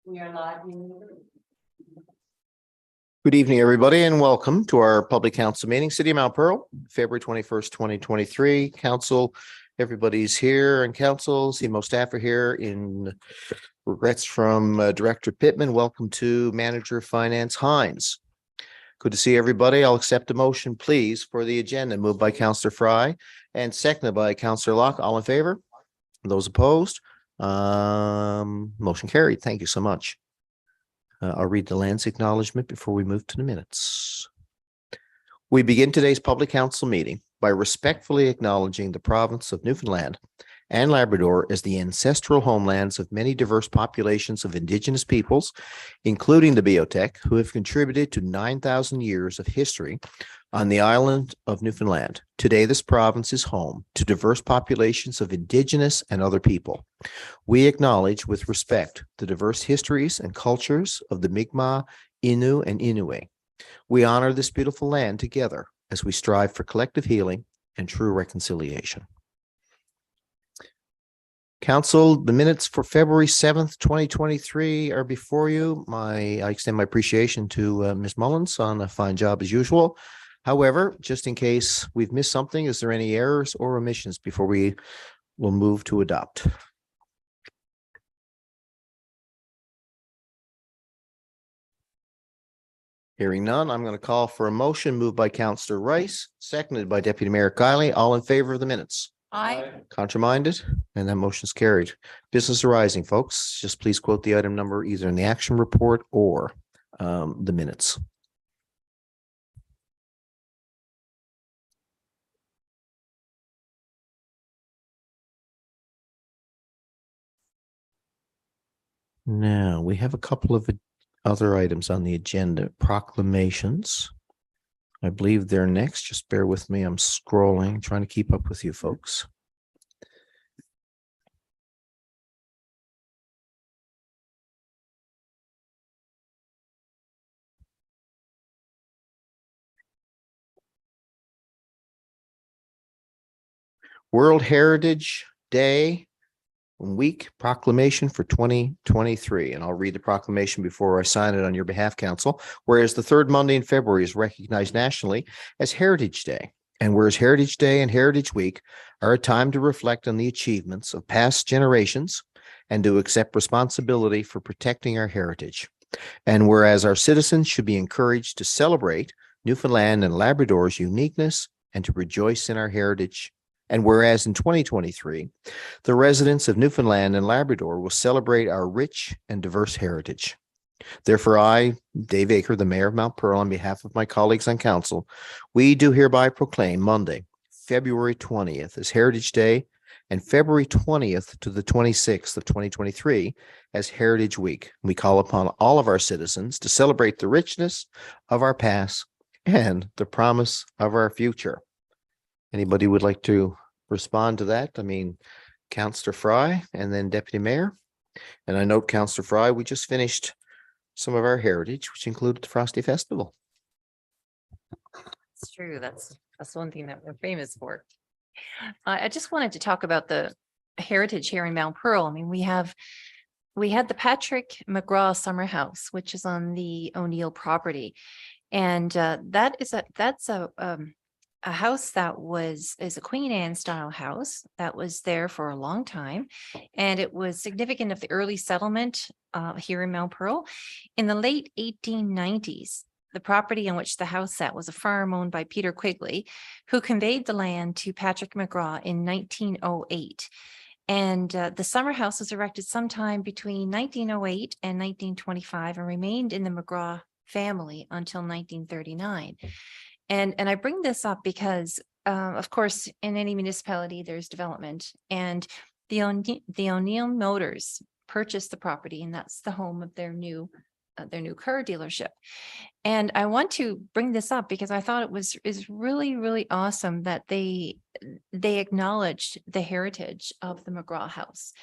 We are live. Good evening, everybody, and welcome to our public council meeting, City of Mount Pearl, February 21st, 2023. Council, everybody's here and council, see most staff are here. In regrets from Director Pittman. Welcome to Manager of Finance Hines. Good to see everybody. I'll accept a motion, please, for the agenda. Moved by Councillor Fry and seconded by Councillor Locke. All in favor? Those opposed? Motion carried. Thank you so much. I'll read the lands acknowledgement before we move to the minutes. We begin today's public council meeting by respectfully acknowledging the province of Newfoundland and Labrador as the ancestral homelands of many diverse populations of Indigenous peoples, including the Biotech, who have contributed to 9,000 years of history on the island of Newfoundland. Today, this province is home to diverse populations of Indigenous and other people. We acknowledge with respect the diverse histories and cultures of the Mi'kmaq, Innu, and Inuit. We honor this beautiful land together as we strive for collective healing and true reconciliation. Council, the minutes for February 7th, 2023 are before you. I extend my appreciation to Ms. Mullins on a fine job as usual. However, just in case we've missed something, is there any errors or omissions before we will move to adopt? Hearing none, I'm going to call for a motion moved by Councillor Rice, seconded by Deputy Mayor Kiley. All in favor of the minutes? Aye. Contraminded? And that motion is carried. Business arising, folks. Just please quote the item number either in the action report or the minutes. Now, we have a couple of other items on the agenda. Proclamations. I believe they're next. Just bear with me. I'm scrolling, trying to keep up with you folks. World Heritage Day Week proclamation for 2023. And I'll read the proclamation before I sign it on your behalf, Council. Whereas the third Monday in February is recognized nationally as Heritage Day, and whereas Heritage Day and Heritage Week are a time to reflect on the achievements of past generations and to accept responsibility for protecting our heritage. And whereas our citizens should be encouraged to celebrate Newfoundland and Labrador's uniqueness and to rejoice in our heritage. And whereas in 2023, the residents of Newfoundland and Labrador will celebrate our rich and diverse heritage. Therefore, I, Dave Aker, the Mayor of Mount Pearl, on behalf of my colleagues on council, we do hereby proclaim Monday, February 20th as Heritage Day and February 20th to the 26th of 2023 as Heritage Week. We call upon all of our citizens to celebrate the richness of our past and the promise of our future. Anybody would like to respond to that? I mean, Councillor Fry and then Deputy Mayor. And I note, Councillor Fry, we just finished some of our heritage, which included the Frosty Festival. It's true. That's one thing that we're famous for. I just wanted to talk about the heritage here in Mount Pearl. I mean, we had the Patrick McGraw Summer House, which is on the O'Neill property. And that's a house that is a Queen Anne style house that was there for a long time. And it was significant of the early settlement here in Mount Pearl. In the late 1890s, the property on which the house sat was a farm owned by Peter Quigley, who conveyed the land to Patrick McGraw in 1908. And the summer house was erected sometime between 1908 and 1925 and remained in the McGraw family until 1939. And I bring this up because, of course, in any municipality, there's development, and the O'Neill Motors purchased the property, and that's the home of their new car dealership. And I want to bring this up because I thought is really, really awesome that they acknowledged the heritage of the McGraw house,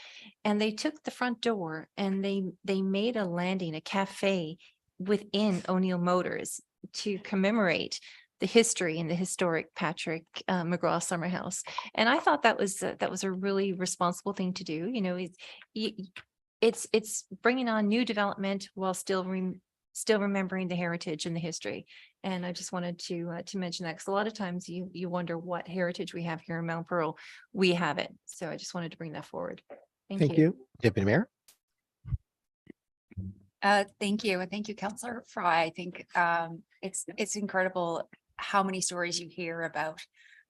and they took the front door and they made a landing, a cafe within O'Neill Motors to commemorate the history and the historic Patrick McGraw Summer House. And I thought that was a really responsible thing to do. You know, it's bringing on new development while still remembering the heritage and the history. And I just wanted to mention that, because a lot of times you wonder what heritage we have here in Mount Pearl. We have it. So I just wanted to bring that forward. Thank you. Deputy Mayor. Thank you. And thank you, Councillor Fry. I think it's incredible how many stories you hear about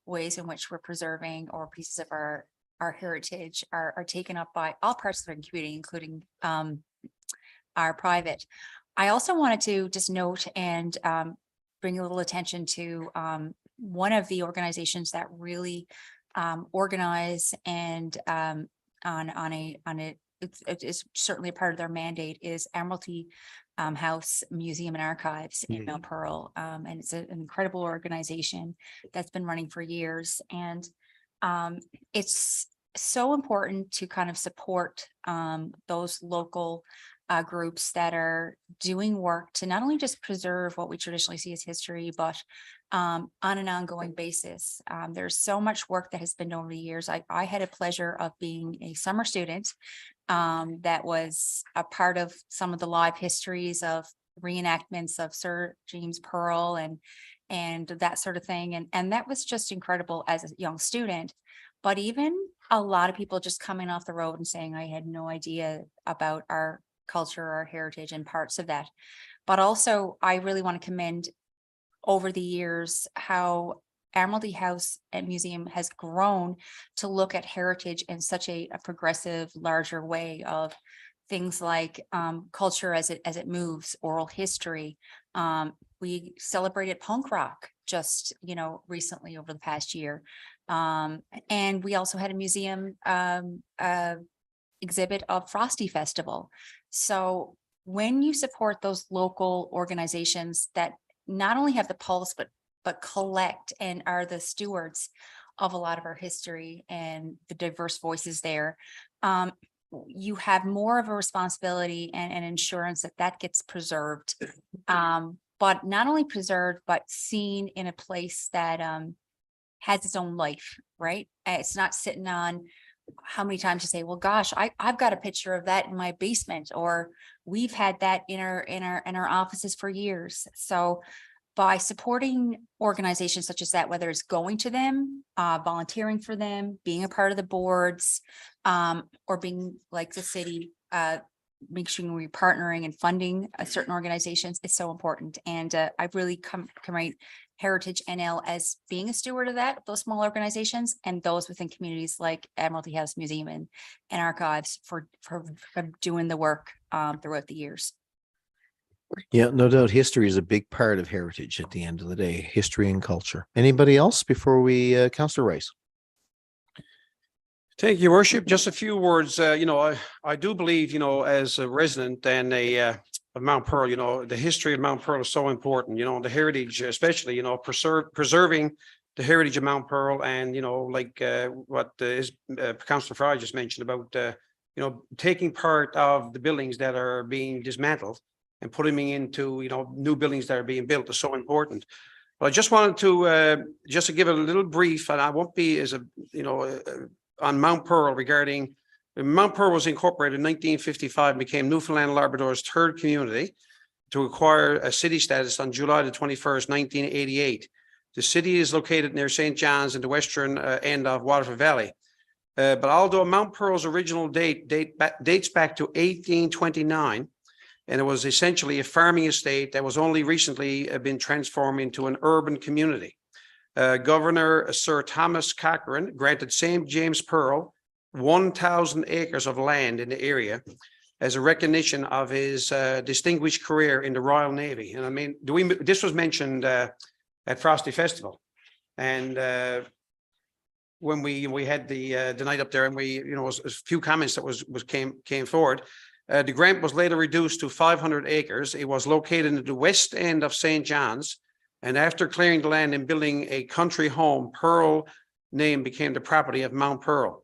ways in which we're preserving or pieces of our heritage are taken up by all parts of the community, including our private. I also wanted to just note and bring a little attention to one of the organizations that really organize and on a it's certainly a part of their mandate is Admiralty House Museum and Archives in Mount Pearl. And it's an incredible organization that's been running for years. And it's so important to kind of support those local groups that are doing work to not only just preserve what we traditionally see as history, but on an ongoing basis. There's so much work that has been done over the years. I had a pleasure of being a summer student that was a part of some of the live histories of reenactments of Sir James Pearl and that sort of thing. And that was just incredible as a young student. But even a lot of people just coming off the road and saying, I had no idea about our culture, our heritage and parts of that. But also, I really want to commend over the years how Admiralty House and Museum has grown to look at heritage in such a progressive, larger way of things like culture as it moves, oral history. We celebrated punk rock just, recently over the past year. And we also had a museum exhibit of Frosty Festival. So when you support those local organizations that not only have the pulse, but collect and are the stewards of a lot of our history and the diverse voices there, you have more of a responsibility and insurance that gets preserved. But not only preserved, but seen in a place that has its own life, right? It's not sitting on how many times you say, well, gosh, I've got a picture of that in my basement, or we've had that in our offices for years. So by supporting organizations such as that, whether it's going to them, volunteering for them, being a part of the boards, or being like the city, make sure we're partnering and funding certain organizations, it's so important. And I really commemorate Heritage NL as being a steward of those small organizations, and those within communities like Admiralty House Museum and Archives for doing the work throughout the years. Yeah, no doubt. History is a big part of heritage at the end of the day, history and culture. Anybody else before we, Councillor Rice? Thank you, Worship. Just a few words. I do believe, as a resident and of Mount Pearl, the history of Mount Pearl is so important, the heritage, especially, preserving the heritage of Mount Pearl and, what Councillor Fry just mentioned about, taking part of the buildings that are being dismantled and putting them into, new buildings that are being built is so important. But I just wanted to, just to give a little brief, and I won't be as on Mount Pearl regarding Mount Pearl was incorporated in 1955 and became Newfoundland and Labrador's third community to acquire a city status on July the 21st, 1988. The city is located near St. John's in the western end of Waterford Valley. But although Mount Pearl's original dates back to 1829, and it was essentially a farming estate that was only recently been transformed into an urban community. Governor Sir Thomas Cochrane granted St. James Pearl 1,000 acres of land in the area as a recognition of his distinguished career in the Royal Navy. And I mean, this was mentioned at Frosty Festival, and when we had the night up there, and a few comments that came forward. The grant was later reduced to 500 acres. It was located in the west end of St. John's. And after clearing the land and building a country home, Pearl name became the property of Mount Pearl.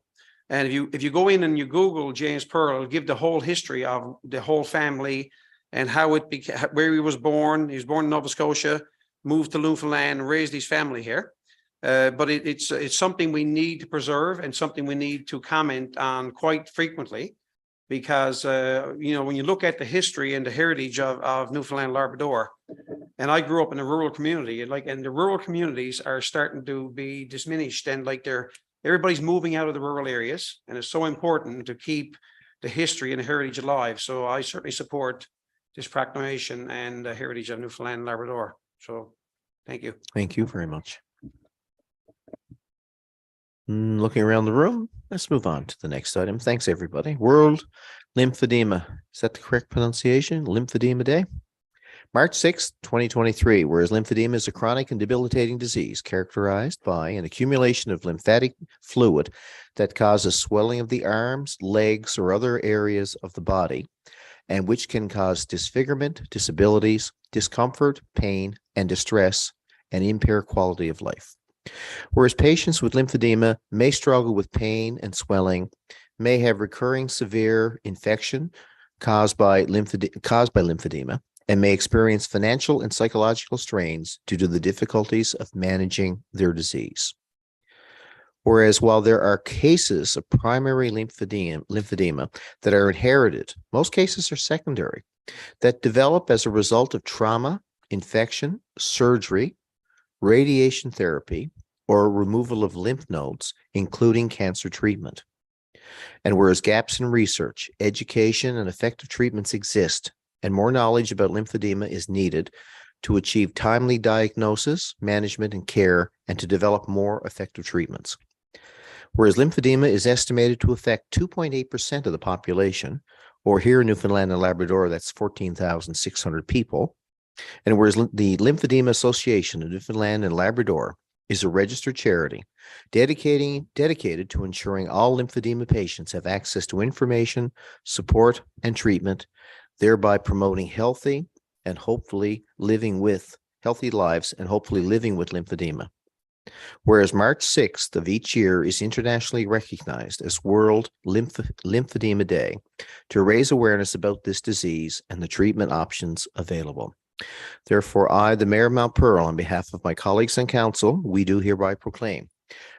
And if you go in and you Google James Pearl, it'll give the whole history of the whole family and how it became, where he was born. He was born in Nova Scotia, moved to Newfoundland, raised his family here. But it's something we need to preserve and something we need to comment on quite frequently. Because, you know, when you look at the history and the heritage of Newfoundland, Labrador, and I grew up in a rural community, and the rural communities are starting to be diminished, and everybody's moving out of the rural areas, and it's so important to keep the history and the heritage alive. So I certainly support this proclamation and the heritage of Newfoundland and Labrador. So, thank you. Thank you very much. Looking around the room, let's move on to the next item. Thanks, everybody. World Lymphedema. Is that the correct pronunciation? Lymphedema Day? March 6th, 2023, whereas lymphedema is a chronic and debilitating disease characterized by an accumulation of lymphatic fluid that causes swelling of the arms, legs, or other areas of the body, and which can cause disfigurement, disabilities, discomfort, pain, and distress, and impair quality of life. Whereas patients with lymphedema may struggle with pain and swelling, may have recurring severe infection caused by lymphedema, and may experience financial and psychological strains due to the difficulties of managing their disease. Whereas while there are cases of primary lymphedema that are inherited, most cases are secondary, that develop as a result of trauma, infection, surgery, radiation therapy, or removal of lymph nodes, including cancer treatment. And whereas gaps in research, education, and effective treatments exist, and more knowledge about lymphedema is needed to achieve timely diagnosis, management, and care, and to develop more effective treatments. Whereas lymphedema is estimated to affect 2.8% of the population, or here in Newfoundland and Labrador, that's 14,600 people. And whereas the Lymphedema Association of Newfoundland and Labrador is a registered charity dedicated to ensuring all lymphedema patients have access to information, support, and treatment, thereby promoting healthy lives and hopefully living with lymphedema. Whereas March 6th of each year is internationally recognized as World Lymphedema Day to raise awareness about this disease and the treatment options available. Therefore, I, the Mayor of Mount Pearl, on behalf of my colleagues on council, we do hereby proclaim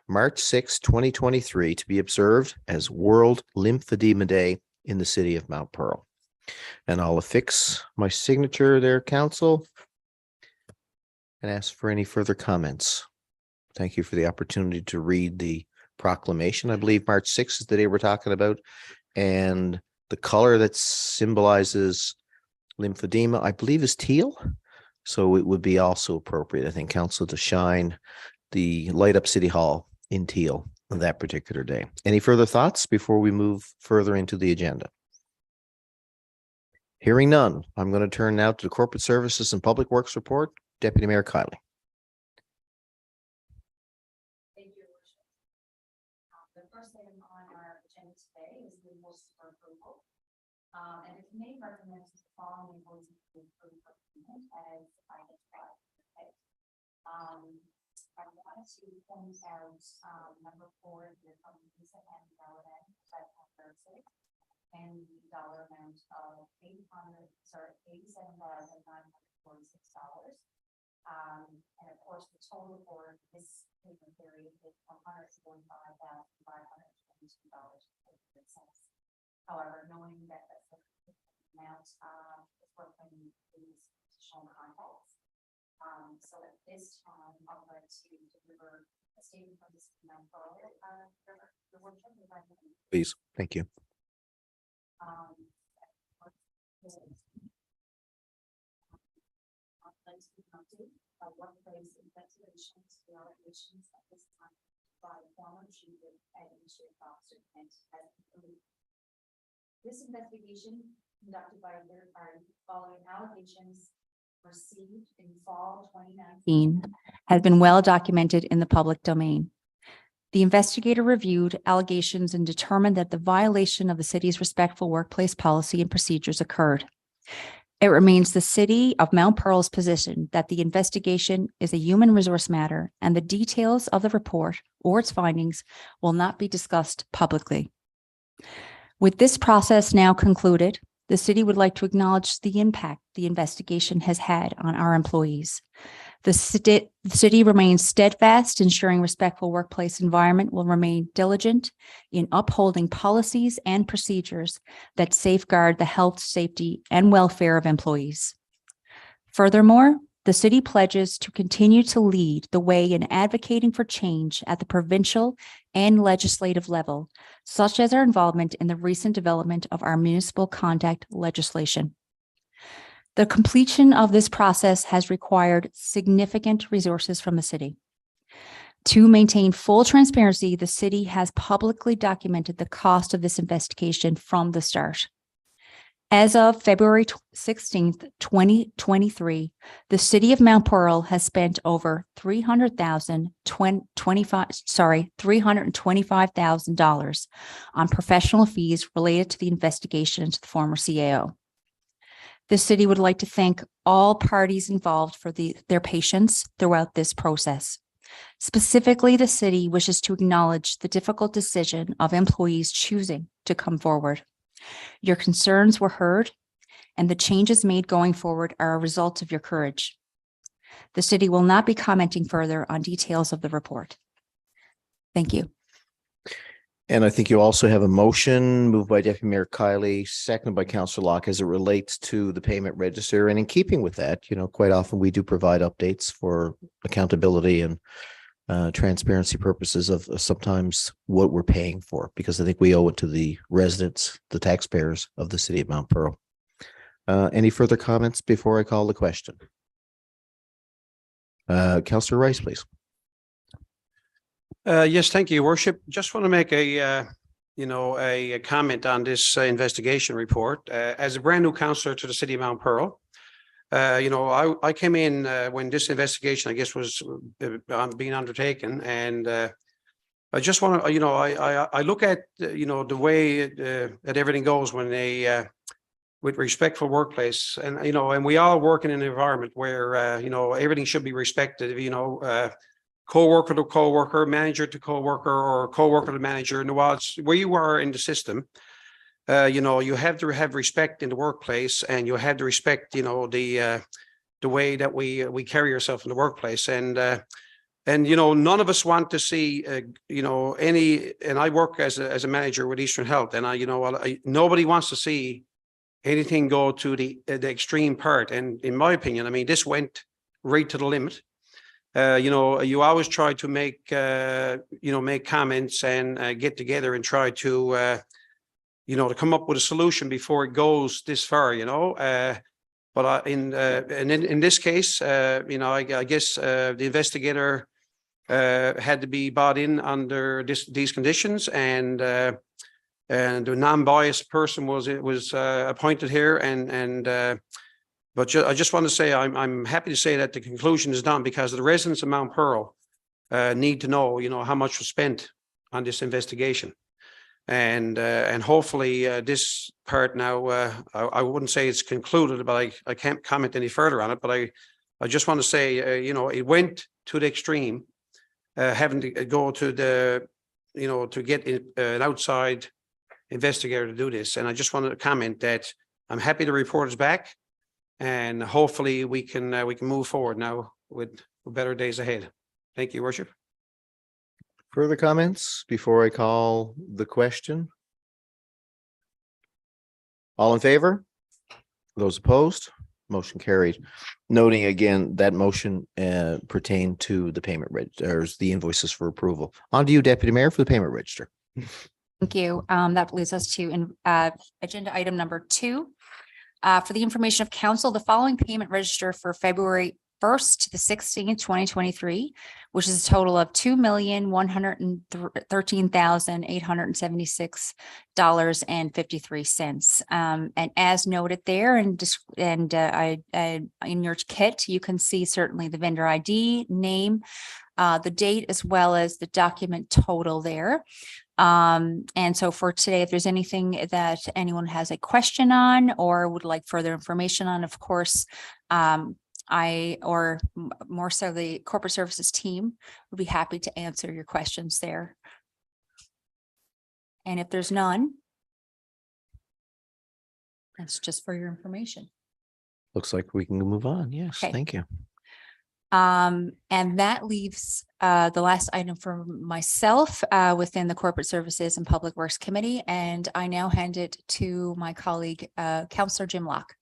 March 6, 2023 to be observed as World Lymphedema Day in the city of Mount Pearl. And I'll affix my signature there, council, and ask for any further comments. Thank you for the opportunity to read the proclamation. I believe March 6th is the day we're talking about, and the color that symbolizes lymphedema, I believe, is teal. So it would be also appropriate, I think, council, to shine the light up City Hall in teal on that particular day. Any further thoughts before we move further into the agenda? Hearing none, I'm going to turn now to the Corporate Services and Public Works Report. Deputy Mayor Kiley. Thank you, Your Worship. The first item on our agenda today is the invoice for approval. And the committee recommends the following invoices to approve for payment as identified. Okay. I wanted to point out number 4, the Lisa and Gallivan, and the dollar amount of $87,946. And of course, the total for this payment period is $145,522. However, knowing that that's the amount, is working these additional contacts. So at this time, I'd like to deliver a statement from this Mount Pearl, the workshop. Please, thank you. Workplace investigations, the allegations at this time by the former chief administrative officer and has concluded. This investigation conducted by a third party following allegations received in fall 2019 has been well documented in the public domain. The investigator reviewed allegations and determined that the violation of the city's respectful workplace policy and procedures occurred. It remains the city of Mount Pearl's position that the investigation is a human resource matter and the details of the report or its findings will not be discussed publicly. With this process now concluded, the city would like to acknowledge the impact the investigation has had on our employees. The city remains steadfast, ensuring respectful workplace environment will remain diligent in upholding policies and procedures that safeguard the health, safety, and welfare of employees. Furthermore, the city pledges to continue to lead the way in advocating for change at the provincial and legislative level, such as our involvement in the recent development of our municipal conduct legislation. The completion of this process has required significant resources from the city. To maintain full transparency, the city has publicly documented the cost of this investigation from the start. As of February 16th, 2023, the city of Mount Pearl has spent over $325,000 on professional fees related to the investigation into the former CAO. The city would like to thank all parties involved for their patience throughout this process. Specifically, the city wishes to acknowledge the difficult decision of employees choosing to come forward. Your concerns were heard, and the changes made going forward are a result of your courage. The city will not be commenting further on details of the report. Thank you. And I think you also have a motion moved by Deputy Mayor Kiley, seconded by Councillor Locke as it relates to the payment register. And in keeping with that, quite often we do provide updates for accountability and transparency purposes of sometimes what we're paying for, because I think we owe it to the residents, the taxpayers of the city of Mount Pearl. Any further comments before I call the question? Councillor Rice, please. Yes, thank you, Your Worship. Just want to make a comment on this investigation report. As a brand new councillor to the city of Mount Pearl, I came in when this investigation, I guess, was being undertaken, and I just want to, I look at the way that everything goes when with respectful workplace, and and we all work in an environment where everything should be respected. Co-worker to co-worker, manager to co-worker, or co-worker to manager. And where you are in the system, you have to have respect in the workplace, and you have to respect, the way that we carry ourselves in the workplace. And none of us want to see, any. And I work as a manager with Eastern Health, and nobody wants to see anything go to the extreme part. And in my opinion, I mean, this went right to the limit. You always try to make comments and get together and try to to come up with a solution before it goes this far, but in this case, I guess the investigator had to be brought in under these conditions, and a non-biased person was appointed here, but I just want to say I'm happy to say that the conclusion is done, because the residents of Mount Pearl need to know, how much was spent on this investigation, and hopefully this part now, I wouldn't say it's concluded, but I can't comment any further on it. But I just want to say, it went to the extreme, having to go to the, to get an outside investigator to do this. And I just wanted to comment that I'm happy the report is back. And hopefully we can move forward now with better days ahead. Thank you, Worship. Further comments before I call the question? All in favor? Those opposed? Motion carried. Noting again that motion pertained to the payment register, the invoices for approval. On to you, Deputy Mayor, for the payment register. Thank you. That leads us to agenda item number 2. For the information of council, the following payment register for February 1st to the 16th, 2023, which is a total of $2,113,876.53. And as noted there, and in your kit, you can see certainly the vendor ID, name, the date, as well as the document total there. And so for today, if there's anything that anyone has a question on or would like further information on, of course, or more so the corporate services team would be happy to answer your questions there. And if there's none, that's just for your information. Looks like we can move on. Yes, Okay. thank you. And that leaves the last item for myself within the Corporate Services and Public Works Committee. And I now hand it to my colleague, Councillor Jim Locke.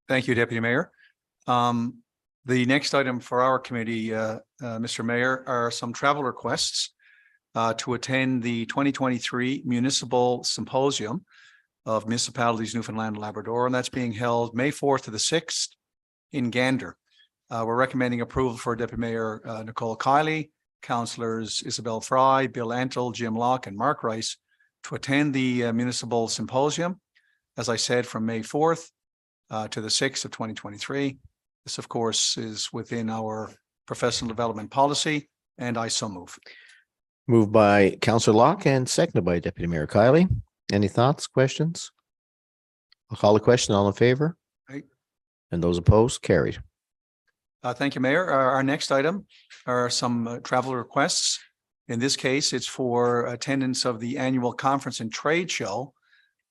Thank you, Deputy Mayor. The next item for our committee, Mr. Mayor, are some travel requests to attend the 2023 Municipal Symposium of Municipalities Newfoundland and Labrador, and that's being held May 4th to the 6th in Gander. We're recommending approval for Deputy Mayor Nicole Kiley, Councillors Isabel Fry, Bill Antle, Jim Locke, and Mark Rice to attend the Municipal Symposium, as I said, from May 4th to the 6th of 2023. This, of course, is within our professional development policy, and I so move. Moved by Councillor Locke and seconded by Deputy Mayor Kiley. Any thoughts, questions? I'll call the question. All in favor? Aye. And those opposed? Carried. Thank you, Mayor. Our next item are some travel requests. In this case, it's for attendance of the annual conference and trade show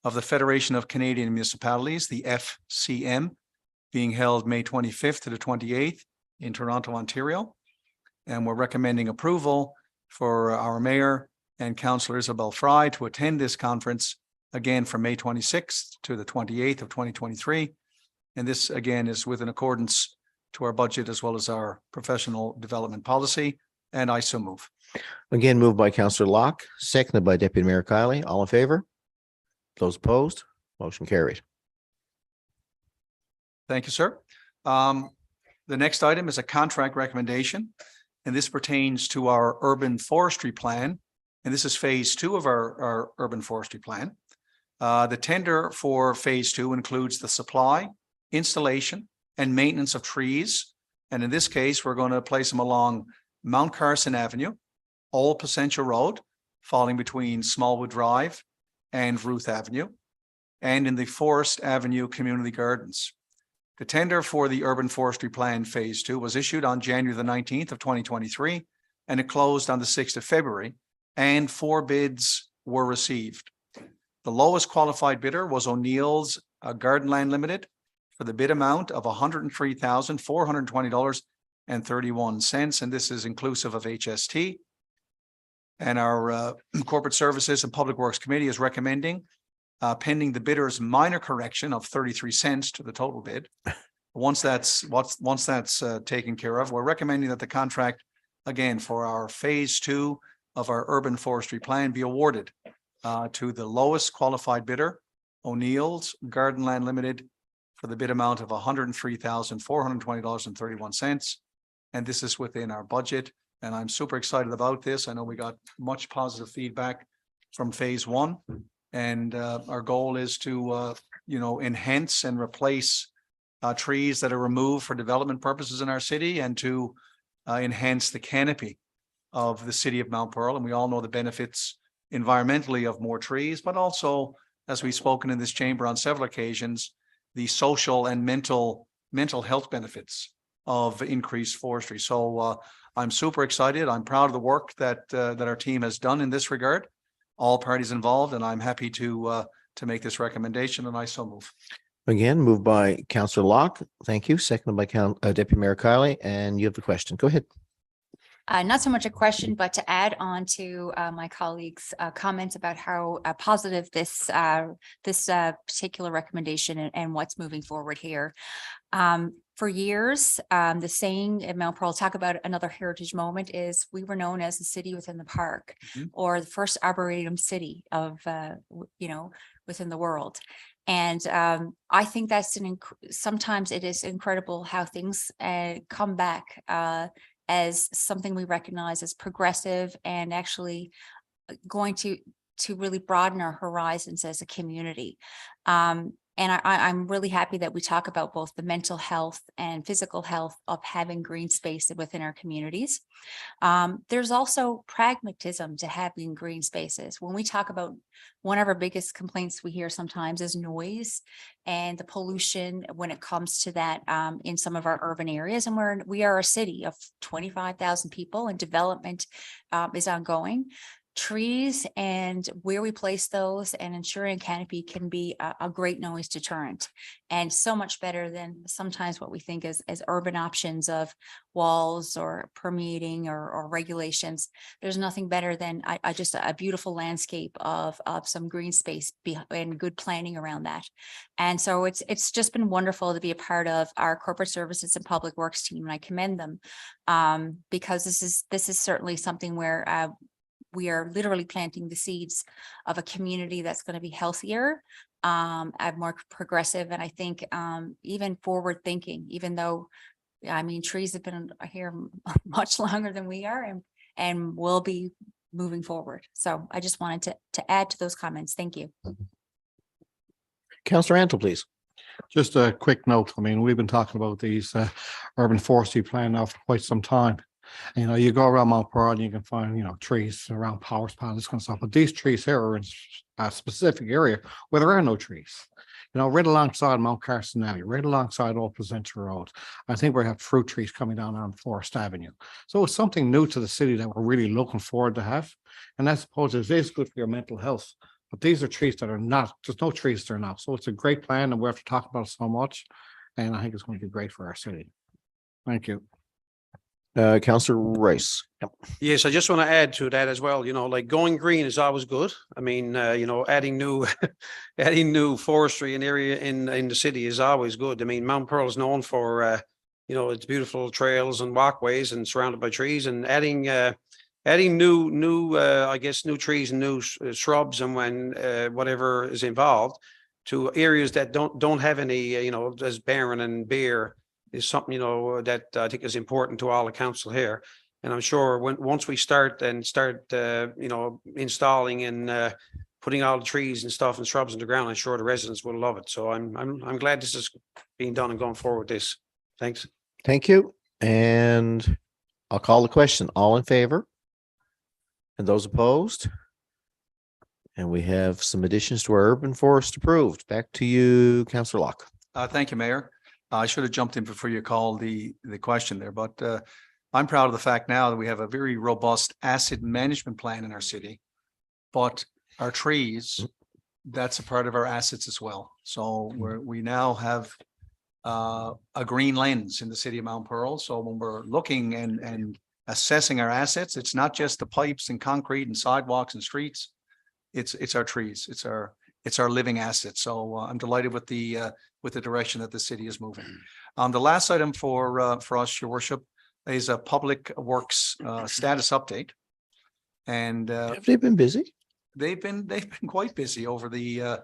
of the Federation of Canadian Municipalities, the FCM, being held May 25th to the 28th in Toronto, Ontario. And we're recommending approval for our mayor and Councillor Isabel Fry to attend this conference again from May 26th to the 28th of 2023. And this again is within accordance to our budget as well as our professional development policy. And I so move. Again, moved by Councillor Locke, seconded by Deputy Mayor Kiley. All in favor? Those opposed? Motion carried. Thank you, sir. The next item is a contract recommendation, and this pertains to our urban forestry plan. And this is phase 2 of our urban forestry plan. The tender for phase 2 includes the supply, installation, and maintenance of trees. And in this case, we're going to place them along Mount Carson Avenue, Old Placentia Road, falling between Smallwood Drive and Ruth Avenue, and in the Forest Avenue Community Gardens. The tender for the urban forestry plan phase 2 was issued on January the 19th of 2023, and it closed on the 6th of February, and 4 bids were received. The lowest qualified bidder was O'Neill's Gardenland Limited for the bid amount of $103,420.31, and this is inclusive of HST. And our Corporate Services and Public Works Committee is recommending, pending the bidder's minor correction of 33 cents to the total bid. Once that's taken care of, we're recommending that the contract, again, for our phase 2 of our urban forestry plan be awarded to the lowest qualified bidder, O'Neill's Gardenland Limited, for the bid amount of $103,420.31. And this is within our budget. And I'm super excited about this. I know we got much positive feedback from phase 1. And our goal is to, enhance and replace trees that are removed for development purposes in our city, and to enhance the canopy of the city of Mount Pearl. And we all know the benefits environmentally of more trees, but also, as we've spoken in this chamber on several occasions, the social and mental health benefits of increased forestry. So I'm super excited. I'm proud of the work that our team has done in this regard, all parties involved, and I'm happy to make this recommendation, and I so move. Again, moved by Councillor Locke. Thank you. Seconded by Deputy Mayor Kiley. And you have the question. Go ahead. Not so much a question, but to add on to my colleagues' comments about how positive this particular recommendation and what's moving forward here. For years, the saying in Mount Pearl, talk about another heritage moment, is we were known as the city within the park, or the first arboretum city of within the world. And I think that's sometimes it is incredible how things come back as something we recognize as progressive and actually going to really broaden our horizons as a community. And I'm really happy that we talk about both the mental health and physical health of having green space within our communities. There's also pragmatism to having green spaces. When we talk about, one of our biggest complaints we hear sometimes is noise and the pollution when it comes to that in some of our urban areas. And we are a city of 25,000 people, and development is ongoing. trees and where we place those and ensuring canopy can be a great noise deterrent. And so much better than sometimes what we think as urban options of walls or permeating or regulations. There's nothing better than I just a beautiful landscape of some green space and good planning around that. And so it's just been wonderful to be a part of our corporate services and public works team, and I commend them because this is certainly something where we are literally planting the seeds of a community that's going to be healthier, and more progressive, and I think even forward thinking, even though, I mean, trees have been here much longer than we are and will be moving forward. So I just wanted to add to those comments. Thank you. Councillor Antle, please. Just a quick note. I mean, we've been talking about these urban forestry plan now for quite some time. You know, you go around Mount Pearl and you can find, you know, trees around Powers Pond, this kind of stuff. But these trees here are in a specific area where there are no trees. You know, right alongside Mount Carson Avenue, right alongside Old Placentia Road. I think we have fruit trees coming down on Forest Avenue. So it's something new to the city that we're really looking forward to have. And I suppose it is good for your mental health. But these are trees that are not, there's no trees there now. So it's a great plan and we have to talk about it so much. And I think it's going to be great for our city. Thank you. Councillor Rice. Yep. Yes, I just want to add to that as well. You know, like going green is always good. I mean, you know, adding new, adding new forestry in area in the city is always good. I mean, Mount Pearl is known for, you know, its beautiful trails and walkways and surrounded by trees, and adding new, I guess, new trees and new shrubs and whatever is involved to areas that don't have any, you know, as barren and bare is something, you know, that I think is important to all the council here. And I'm sure once we start, you know, installing and putting all the trees and stuff and shrubs in the ground, I'm sure the residents will love it. So I'm glad this is being done and going forward with this. Thanks. Thank you. And I'll call the question. All in favor? And those opposed? And we have some additions to our urban forest approved. Back to you, Councillor Locke. Thank you, Mayor. I should have jumped in before you called the question there, but I'm proud of the fact now that we have a very robust asset management plan in our city. But our trees, that's a part of our assets as well. So we now have a green lens in the city of Mount Pearl. So when we're looking and assessing our assets, it's not just the pipes and concrete and sidewalks and streets. It's our trees. It's our living assets. So I'm delighted with the direction that the city is moving. The last item for us, Your Worship, is a public works status update. And Have they been busy? they've been quite busy over the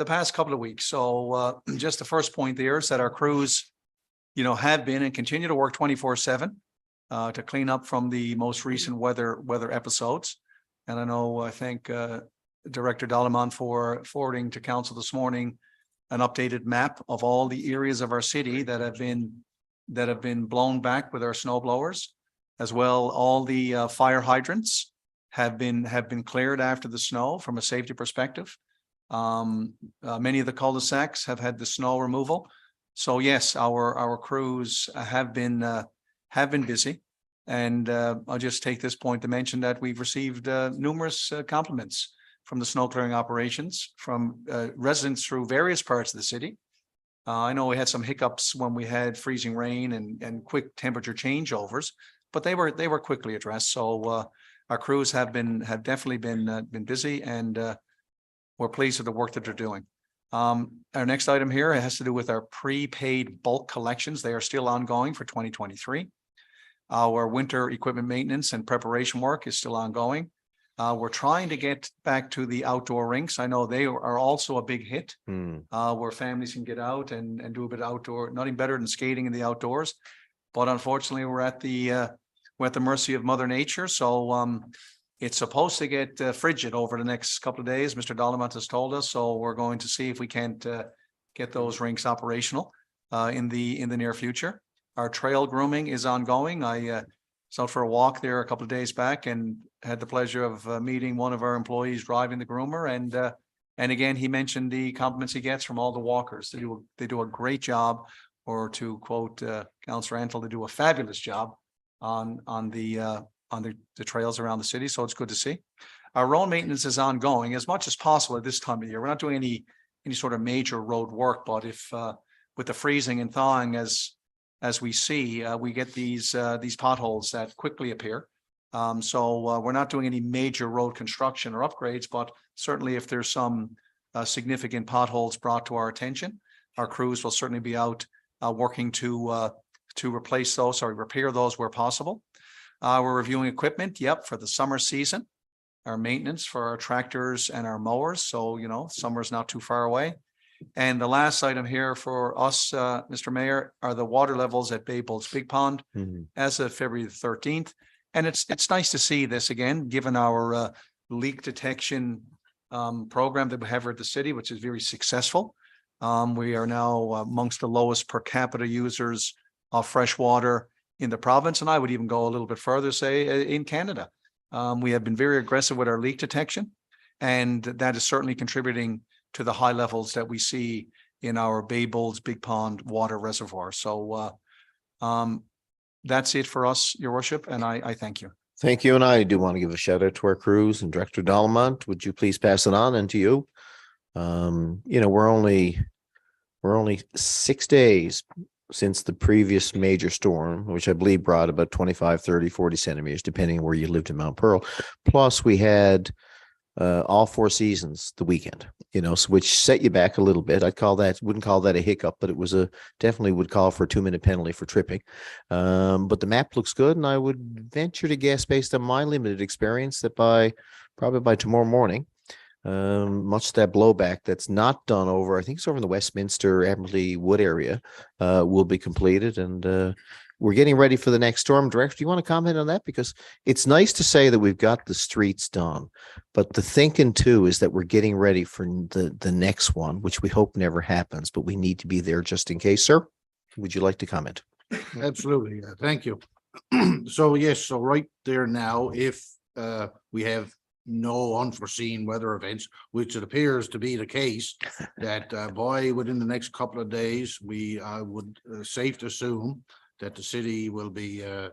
past couple of weeks. So just the first point there is that our crews, you know, have been and continue to work 24/7 to clean up from the most recent weather episodes. And I thank Director Dallemont for forwarding to council this morning an updated map of all the areas of our city that have been blown back with our snow blowers, as well. All the fire hydrants have been cleared after the snow from a safety perspective. Many of the cul-de-sacs have had the snow removal. So yes, our crews have been busy. And I'll just take this point to mention that we've received numerous compliments from the snow clearing operations from residents through various parts of the city. I know we had some hiccups when we had freezing rain and quick temperature changeovers, but they were quickly addressed. So our crews have definitely been busy, and we're pleased with the work that they're doing. Our next item here has to do with our prepaid bulk collections. They are still ongoing for 2023. Our winter equipment maintenance and preparation work is still ongoing. We're trying to get back to the outdoor rinks. I know they are also a big hit, where families can get out and do a bit of outdoor, nothing better than skating in the outdoors. But unfortunately, we're at the mercy of Mother Nature. So it's supposed to get frigid over the next couple of days, Mr. Dallemont has told us. So we're going to see if we can't get those rinks operational in the near future. Our trail grooming is ongoing. I was out for a walk there a couple of days back and had the pleasure of meeting one of our employees driving the groomer. And again, he mentioned the compliments he gets from all the walkers. They do a great job, or to quote Councillor Antle, they do a fabulous job on the trails around the city. So it's good to see. our road maintenance is ongoing as much as possible at this time of year. We're not doing any sort of major road work, but if with the freezing and thawing as we see, we get these potholes that quickly appear. So we're not doing any major road construction or upgrades, but certainly if there's some significant potholes brought to our attention, our crews will certainly be out working to replace those or repair those where possible. We're reviewing equipment, for the summer season, our maintenance for our tractors and our mowers. So, summer's not too far away. And the last item here for us, Mr. Mayor, are the water levels at Bay Bolts Big Pond as of February the 13th. And it's nice to see this again, given our leak detection program that we have here at the city, which is very successful. We are now amongst the lowest per capita users of fresh water in the province. And I would even go a little bit further, say in Canada. We have been very aggressive with our leak detection, and that is certainly contributing to the high levels that we see in our Bay Bolts Big Pond water reservoir. So that's it for us, Your Worship, and I thank you. Thank you. And I do want to give a shout out to our crews and Director Dallemont. Would you please pass it on and to you? We're only 6 days since the previous major storm, which I believe brought about 25, 30, 40 centimeters, depending on where you lived in Mount Pearl. Plus we had all four seasons the weekend, so which set you back a little bit. Wouldn't call that a hiccup, but it was definitely would call for a 2-minute penalty for tripping. But the map looks good, and I would venture to guess, based on my limited experience, that probably by tomorrow morning, much of that blowback that's not done over, I think it's over in the Westminster Admiralty Wood area, will be completed, and we're getting ready for the next storm. Director, do you want to comment on that? Because it's nice to say that we've got the streets done, but the thinking too is that we're getting ready for the next one, which we hope never happens, but we need to be there just in case. Sir, would you like to comment? Absolutely. Thank you. So yes, so right there now, if we have no unforeseen weather events, which it appears to be the case, that within the next couple of days, we would safe to assume that the city will be, I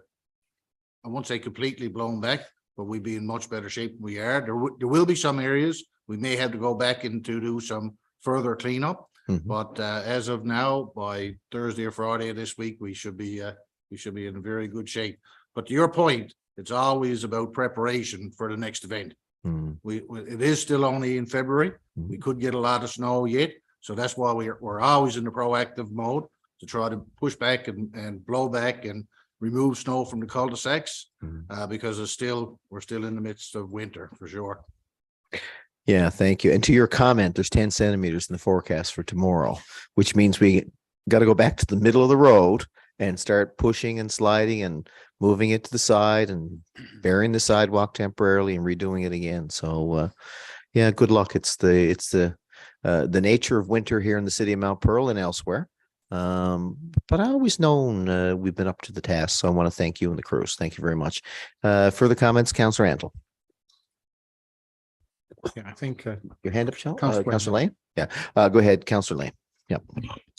won't say completely blown back, but we'll be in much better shape than we are. There will be some areas we may have to go back in to do some further cleanup. But as of now, by Thursday or Friday of this week, we should be in a very good shape. But to your point, it's always about preparation for the next event. It is still only in February. We could get a lot of snow yet, so that's why we're always in the proactive mode to try to push back and blow back and remove snow from the cul-de-sacs, because we're still in the midst of winter for sure. Yeah, thank you. And to your comment, there's 10 centimeters in the forecast for tomorrow, which means we got to go back to the middle of the road and start pushing and sliding and moving it to the side and burying the sidewalk temporarily and redoing it again. So, yeah, good luck. It's the nature of winter here in the city of Mount Pearl and elsewhere. But I always known we've been up to the task. So I want to thank you and the crews. Thank you very much. Further comments, Councillor Antle? Yeah, I think Your hand up, Shell? Councillor Councillor Lane? Yeah, go ahead, Councillor Lane. Yeah.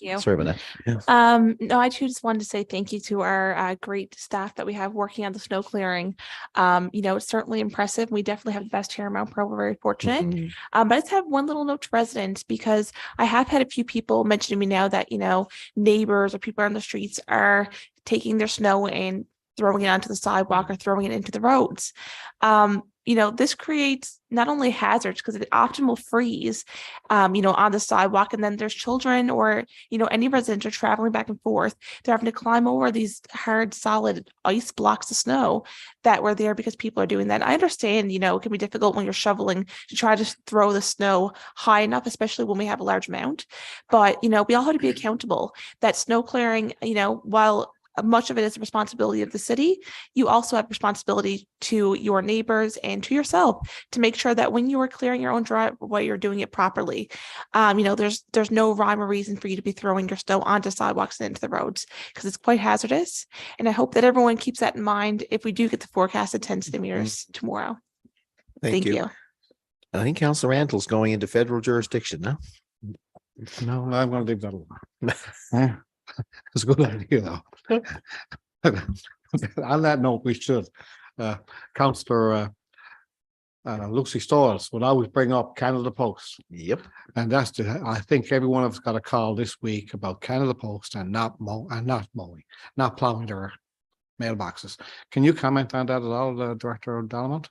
you. Sorry about that. No, I too just wanted to say thank you to our great staff that we have working on the snow clearing. It's certainly impressive. We definitely have the best here in Mount Pearl. We're very fortunate. Mhm. But I just have one little note to residents, because I have had a few people mention to me now that, neighbors or people on the streets are taking their snow and throwing it onto the sidewalk or throwing it into the roads. This creates not only hazards, because it often will freeze, on the sidewalk. And then there's children or, any residents are traveling back and forth. They're having to climb over these hard, solid ice blocks of snow that were there because people are doing that. I understand, it can be difficult when you're shoveling to try to throw the snow high enough, especially when we have a large amount. But, we all have to be accountable. That snow clearing, while much of it is the responsibility of the city, you also have responsibility to your neighbors and to yourself to make sure that when you are clearing your own driveway, you're doing it properly. There's no rhyme or reason for you to be throwing your snow onto sidewalks and into the roads, because it's quite hazardous. And I hope that everyone keeps that in mind if we do get the forecasted 10 centimeters tomorrow. Thank you. I think Councillor Antle's going into federal jurisdiction now. no, I'm going to leave that alone. It's a good idea, though. On that note, we should. Councillor Lucy Stores would always bring up Canada Post. Yep. And I think every one of us got a call this week about Canada Post and not plowing their mailboxes. Can you comment on that at all, Director Dalamont?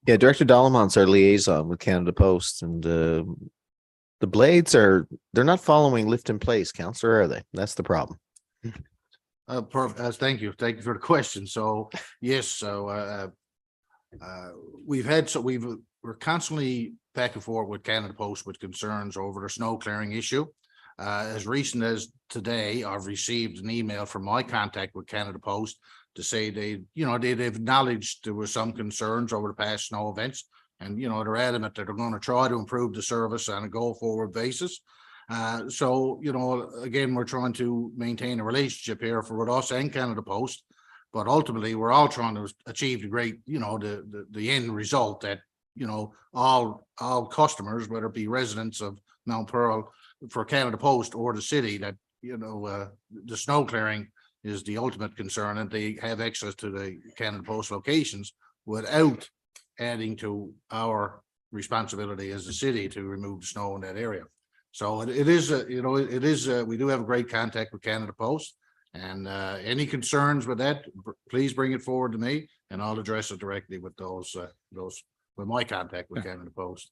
Yeah, Director Dalamont's our liaison with Canada Post, and the blades they're not following lift in place, Counselor, are they? That's the problem. Thank you. Thank you for the question. So, yes, so, we're constantly back and forth with Canada Post with concerns over the snow clearing issue. As recent as today, I've received an email from my contact with Canada Post to say they've acknowledged there were some concerns over the past snow events. And, they're adamant that they're going to try to improve the service on a go forward basis. So, again, we're trying to maintain a relationship here with us and Canada Post. But ultimately, we're all trying to achieve the great, the end result that, all customers, whether it be residents of Mount Pearl for Canada Post or the city, that, the snow clearing is the ultimate concern, and they have access to the Canada Post locations without adding to our responsibility as a city to remove the snow in that area. So it is, we do have a great contact with Canada Post. And any concerns with that, please bring it forward to me and I'll address it directly with with my contact with Canada Post.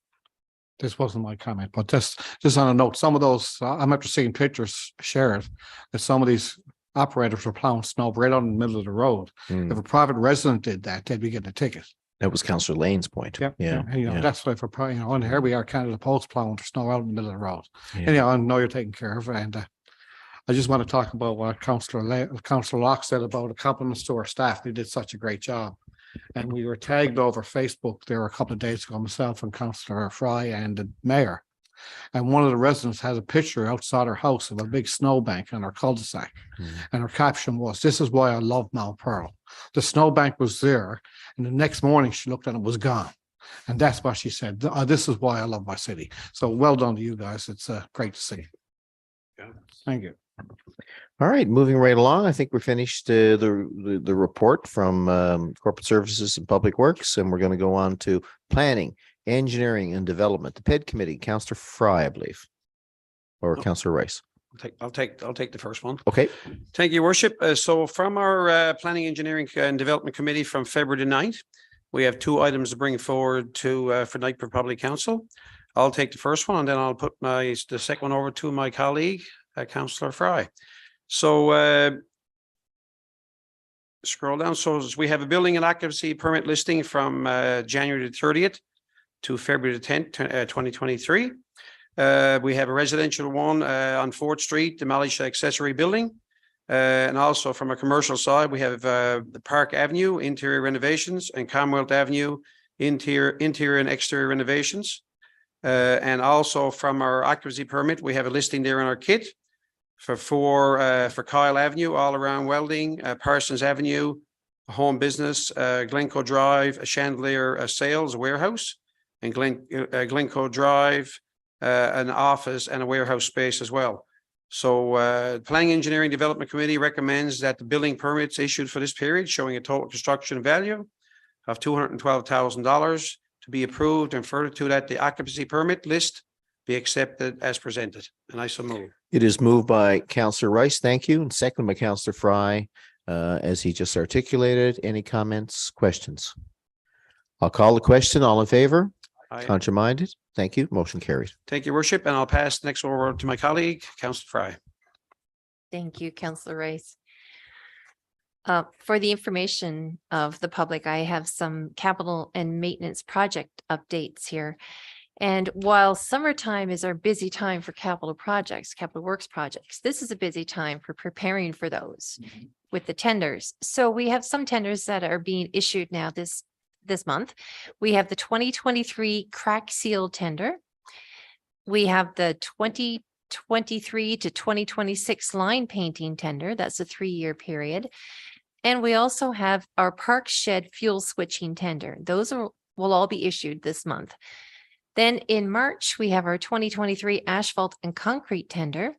This wasn't my comment, but just on a note, some of those, I'm after seeing pictures shared that some of these operators were plowing snow right out in the middle of the road. If a private resident did that, they'd be getting a ticket. That was Counselor Lane's point. Yeah. That's why and here we are, Canada Post plowing for snow out in the middle of the road. Yeah. Anyhow, I know you're taking care of, and I just want to talk about what Councillor Locke said about the compliments to our staff. They did such a great job. And we were tagged over Facebook there a couple of days ago, myself and Councillor Fry and the mayor. And one of the residents had a picture outside her house of a big snowbank on her cul-de-sac. And her caption was, "This is why I love Mount Pearl." The snowbank was there, and the next morning she looked and it was gone. And that's what she said. This is why I love my city. So well done to you guys. It's great to see. Thank you. All right, moving right along. I think we're finished the report from Corporate Services and Public Works, and we're going to go on to Planning, Engineering and Development, the PED Committee. Counselor Fry, I believe, or Counselor Rice. I'll take the first one. Okay. Thank you, Worship. So from our Planning, Engineering and Development Committee from February the 9th, we have two items to bring forward for Nightborough Public Council. I'll take the first one, and then I'll put the second one over to my colleague, Councillor Fry. So scroll down. So we have a building and occupancy permit listing from January the 30th to February the 10th, 2023. We have a residential one on 4th Street, demolished accessory building. And also from a commercial side, we have the Park Avenue interior renovations and Commonwealth Avenue interior and exterior renovations. And also from our occupancy permit, we have a listing there in our kit for Kyle Avenue, all around welding, Parsons Avenue, a home business, Glencoe Drive, a chandelier, a sales warehouse, and Glencoe Drive, an office and a warehouse space as well. So Planning Engineering Development Committee recommends that the building permits issued for this period showing a total construction value of $212,000 to be approved, and further to that, the occupancy permit list be accepted as presented. And I so move. It is moved by Counselor Rice. Thank you. And second by Counselor Fry, as he just articulated. Any comments, questions? I'll call the question. All in favor? Contrary-minded? Thank you. Motion carries. Thank you, Worship. And I'll pass the next one over to my colleague, Councillor Fry. Thank you, Councillor Rice. For the information of the public, I have some capital and maintenance project updates here. And while summertime is our busy time for capital projects, capital works projects, this is a busy time for preparing for those with the tenders. So we have some tenders that are being issued now this month. We have the 2023 crack seal tender. We have the 2023 to 2026 line painting tender. That's a 3-year period. And we also have our park shed fuel switching tender. Those will all be issued this month. Then in March, we have our 2023 asphalt and concrete tender.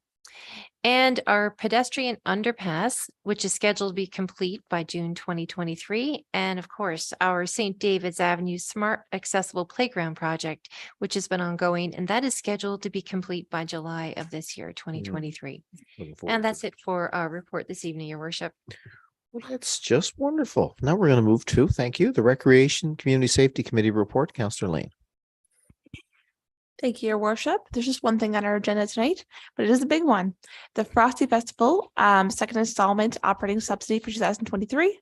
And our pedestrian underpass, which is scheduled to be complete by June 2023. And of course, our St. David's Avenue Smart Accessible Playground project, which has been ongoing, and that is scheduled to be complete by July of this year, 2023. Looking forward And to that's it for our report this evening, Your Worship. Well, that's just wonderful. Now we're going to move to, thank you, the Recreation Community Safety Committee report. Councillor Lane. Thank you, Your Worship. There's just one thing on our agenda tonight, but it is a big one. The Frosty Festival, second installment operating subsidy for 2023.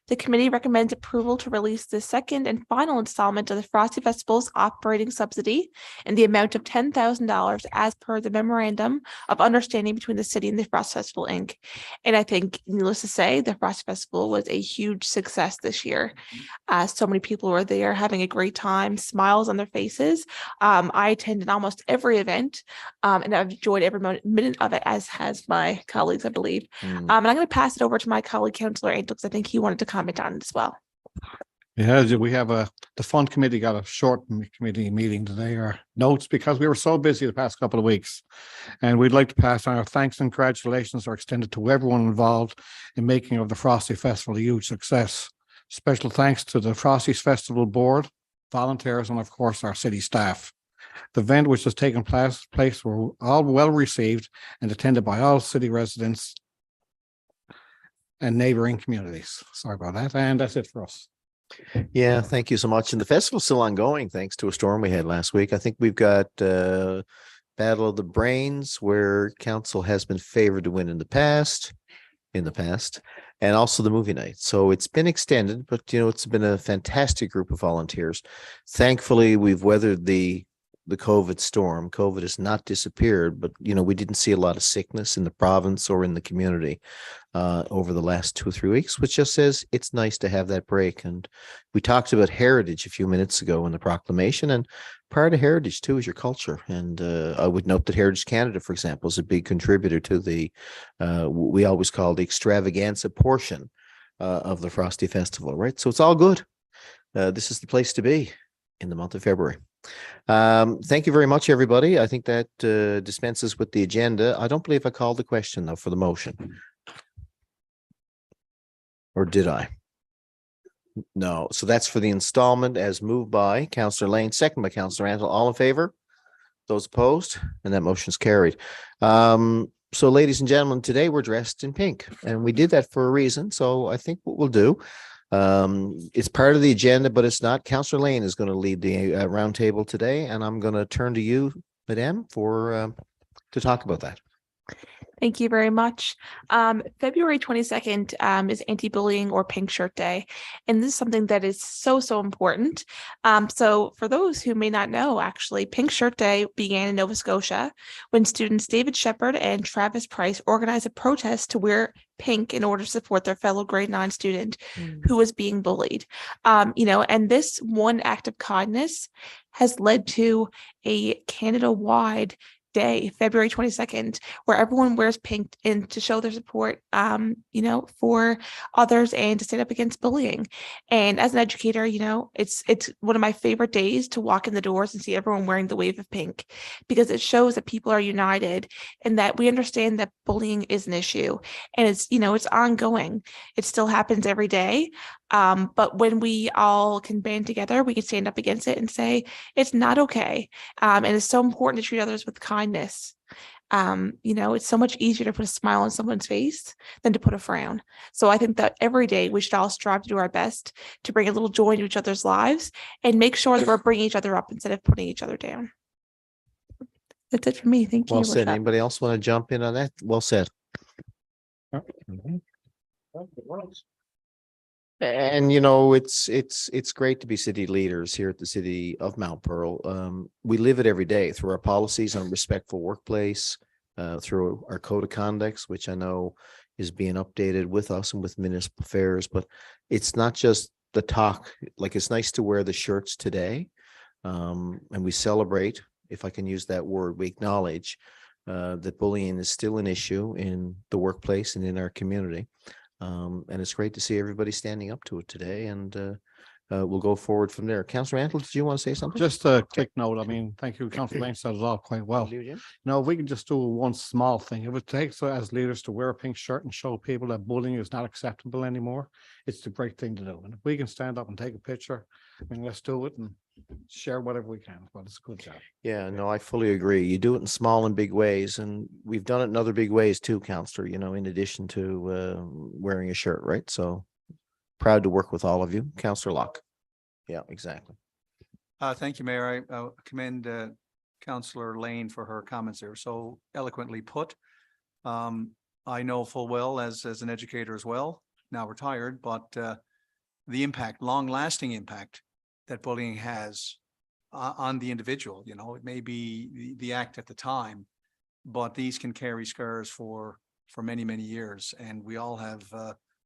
The committee recommends approval to release the second and final installment of the Frosty Festival's operating subsidy in the amount of $10,000 as per the memorandum of understanding between the city and the Frosty Festival Inc. And I think, needless to say, the Frosty Festival was a huge success this year. So many people were there having a great time, smiles on their faces. I attended almost every event, and I've enjoyed every minute of it, as has my colleagues, I believe. And I'm going to pass it over to my colleague, Councillor Ainton, because I think he wanted to comment on it as well. Yeah, we have the fund committee got a short committee meeting today, or notes, because we were so busy the past couple of weeks. And we'd like to pass on our thanks and congratulations are extended to everyone involved in making of the Frosty Festival a huge success. Special thanks to the Frosty's Festival Board, volunteers, and of course our city staff. The event which has taken place were all well received and attended by all city residents and neighboring communities. Sorry about that. And that's it for us. Yeah, thank you so much. And the festival's still ongoing thanks to a storm we had last week. I think we've got Battle of the Brains, where council has been favored to win in the past, and also the movie night. So it's been extended, but it's been a fantastic group of volunteers. Thankfully, we've weathered the COVID storm. COVID has not disappeared, but we didn't see a lot of sickness in the province or in the community over the last 2 or 3 weeks, which just says it's nice to have that break. And we talked about heritage a few minutes ago in the proclamation, and part of heritage too is your culture. And I would note that Heritage Canada, for example, is a big contributor to the we always call the extravaganza portion of the Frosty Festival, right? So it's all good. This is the place to be in the month of February. Thank you very much, everybody. I think that dispenses with the agenda. I don't believe I called the question, though, for the motion. Or did I? No. So that's for the installment as moved by Councillor Lane, second by Councillor Antle. All in favor? Those opposed? And that motion's carried. So, ladies and gentlemen, today we're dressed in pink, and we did that for a reason. So I think what we'll do, it's part of the agenda, but it's not. Councillor Lane is going to lead the roundtable today, and I'm going to turn to you, Madame, to talk about that. Thank you very much. February 22nd is Anti-Bullying or Pink Shirt Day. And this is something that is so, so important. So for those who may not know, actually, Pink Shirt Day began in Nova Scotia when students David Shepard and Travis Price organized a protest to wear pink in order to support their fellow grade 9 student who was being bullied. And this one act of kindness has led to a Canada-wide day, February 22nd, where everyone wears pink and to show their support, for others and to stand up against bullying. And as an educator, it's one of my favorite days to walk in the doors and see everyone wearing the wave of pink, because it shows that people are united and that we understand that bullying is an issue, and it's ongoing. It still happens every day. But when we all can band together, we can stand up against it and say it's not okay. And it's so important to treat others with kindness. It's so much easier to put a smile on someone's face than to put a frown. So I think that every day we should all strive to do our best to bring a little joy into each other's lives and make sure that we're bringing each other up instead of putting each other down. That's it for me. Thank you. Well said. Anybody else want to jump in on that? Well said. And it's great to be city leaders here at the city of Mount Pearl. We live it every day through our policies on respectful workplace, through our code of conduct, which I know is being updated with us and with municipal affairs. But it's not just the talk. Like, it's nice to wear the shirts today, and we celebrate, if I can use that word, we acknowledge that bullying is still an issue in the workplace and in our community. And it's great to see everybody standing up to it today. And we'll go forward from there. Councillor Mantle, did you want to say something? Just a quick note. I mean, thank you, Councillor Lane said it all quite well. You, Jim? No, if we can just do one small thing. If it takes us as leaders to wear a pink shirt and show people that bullying is not acceptable anymore, it's the great thing to do. And if we can stand up and take a picture, I mean, let's do it and share whatever we can. But it's a good job. Yeah, no, I fully agree. You do it in small and big ways, and we've done it in other big ways too, Councillor, you know, in addition to wearing a shirt, right? So proud to work with all of you. Councillor Locke. Yeah, exactly. Thank you, Mayor. I commend Councillor Lane for her comments there. So eloquently put. I know full well as an educator as well, now retired, but the impact, long-lasting impact that bullying has on the individual, you know, it may be the act at the time, but these can carry scars for many, many years. And we all have,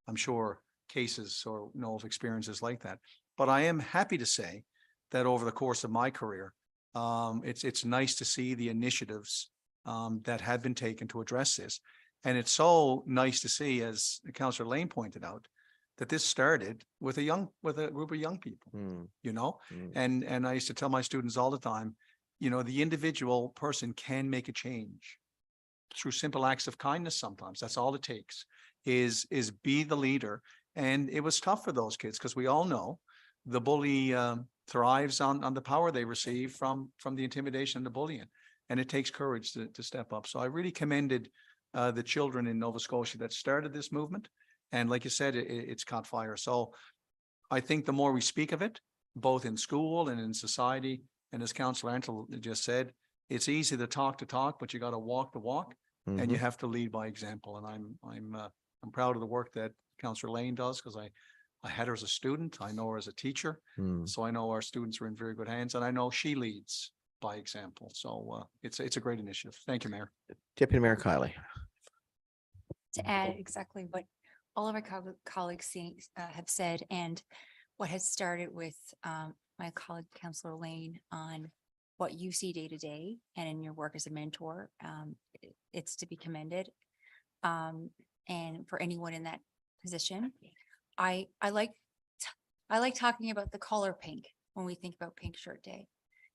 I'm sure, cases or know of experiences like that. But I am happy to say that over the course of my career, it's nice to see the initiatives that have been taken to address this. And it's so nice to see, as Councillor Lane pointed out, that this started with a group of young people, you know, and I used to tell my students all the time, you know, the individual person can make a change through simple acts of kindness. Sometimes that's all it takes is be the leader. And it was tough for those kids because we all know the bully thrives on the power they receive from the intimidation and the bullying. And it takes courage to step up. So I really commended the children in Nova Scotia that started this movement. And like you said, it's caught fire. So I think the more we speak of it, both in school and in society, and as Councillor Antle just said, it's easy to talk, but you got to walk the walk, and you have to lead by example. And I'm proud of the work that Councillor Lane does, because I had her as a student. I know her as a teacher. So I know our students are in very good hands, and I know she leads by example. So it's a great initiative. Thank you, Mayor. Deputy Mayor Kiley. To add exactly what all of our colleagues have said, and what has started with my colleague, Councillor Lane, on what you see day to day and in your work as a mentor, it's to be commended. And for anyone in that position, I like talking about the color pink when we think about Pink Shirt Day,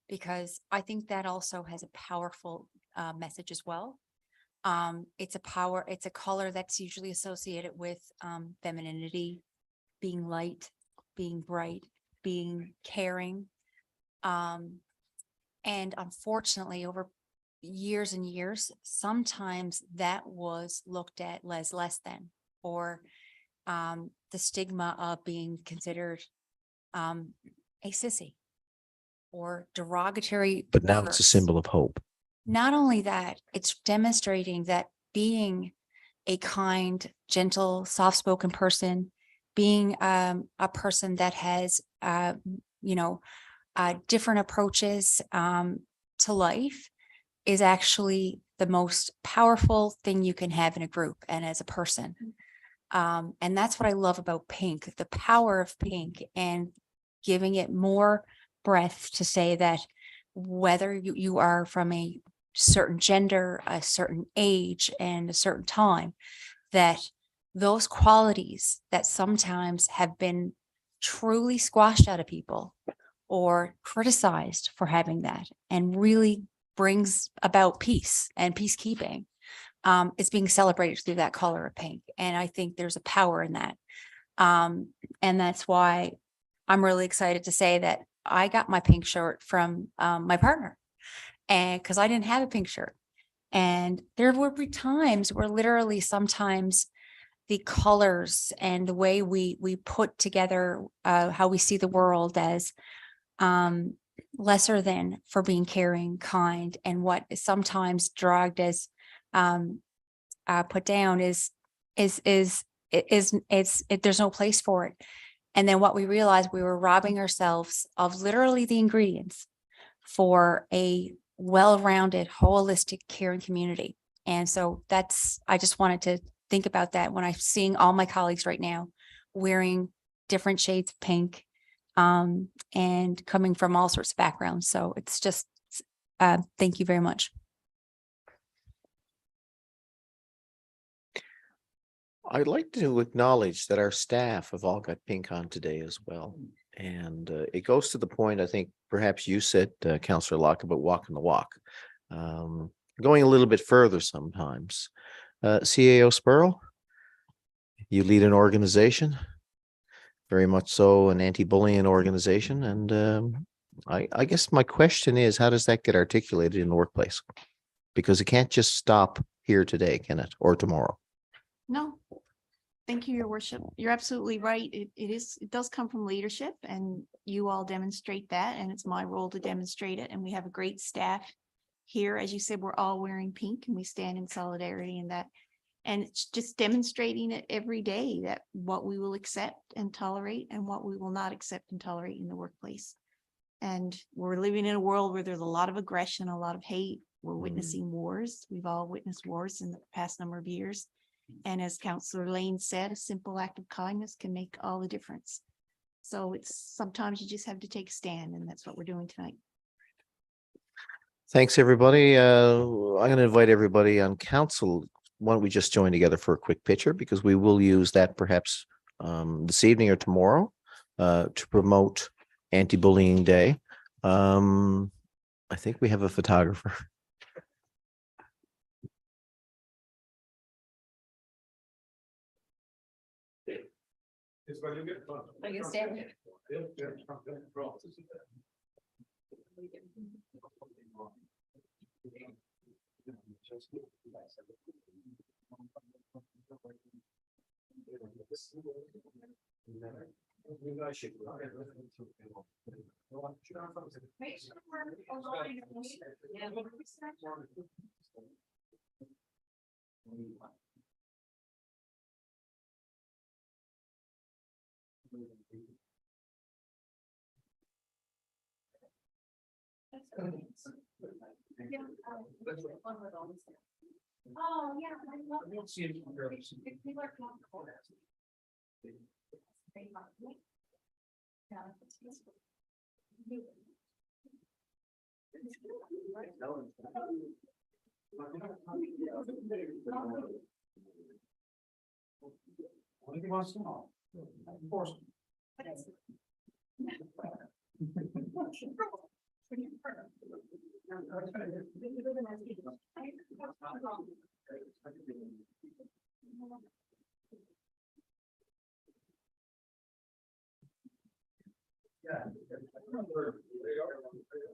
because I think that also has a powerful message as well. It's a color that's usually associated with femininity, being light, being bright, being caring. And unfortunately, over years and years, sometimes that was looked at as less than, or the stigma of being considered a sissy or derogatory. But now it's a words. symbol of hope. Not only that, it's demonstrating that being a kind, gentle, soft-spoken person, being a person that has, different approaches to life is actually the most powerful thing you can have in a group and as a person. And that's what I love about pink, the power of pink, and giving it more breadth to say that whether you are from a certain gender, a certain age, and a certain time, that those qualities that sometimes have been truly squashed out of people or criticized for having that, and really brings about peace and peacekeeping, is being celebrated through that color of pink. And I think there's a power in that. And that's why I'm really excited to say that I got my pink shirt from my partner, and because I didn't have a pink shirt. And there would be times where literally sometimes the colors and the way we put together how we see the world as lesser than for being caring, kind, and what is sometimes dragged as put down there's no place for it. And then what we realized, we were robbing ourselves of literally the ingredients for a well-rounded, holistic, caring community. And so I just wanted to think about that when I'm seeing all my colleagues right now wearing different shades of pink, and coming from all sorts of backgrounds. So it's just, thank you very much. I'd like to acknowledge that our staff have all got pink on today as well. And it goes to the point, I think perhaps you said, Counselor Locke, about walking the walk. Going a little bit further sometimes. CAO Spurl, you lead an organization, very much so an anti-bullying organization. And I guess my question is, how does that get articulated in the workplace? Because it can't just stop here today, can it? Or tomorrow? No. Thank you, Your Worship. You're absolutely right. It does come from leadership, and you all demonstrate that, and it's my role to demonstrate it. And we have a great staff here. As you said, we're all wearing pink and we stand in solidarity in that. And it's just demonstrating it every day, that what we will accept and tolerate and what we will not accept and tolerate in the workplace. And we're living in a world where there's a lot of aggression, a lot of hate. We're witnessing wars. We've all witnessed wars in the past number of years. And as Councillor Lane said, a simple act of kindness can make all the difference. So it's sometimes you just have to take a stand, and that's what we're doing tonight. Thanks, everybody. I'm going to invite everybody on council. Why don't we just join together for a quick picture, because we will use that perhaps this evening or tomorrow to promote Anti-Bullying Day. I think we have a photographer. Are you standing? Oh, yeah. I love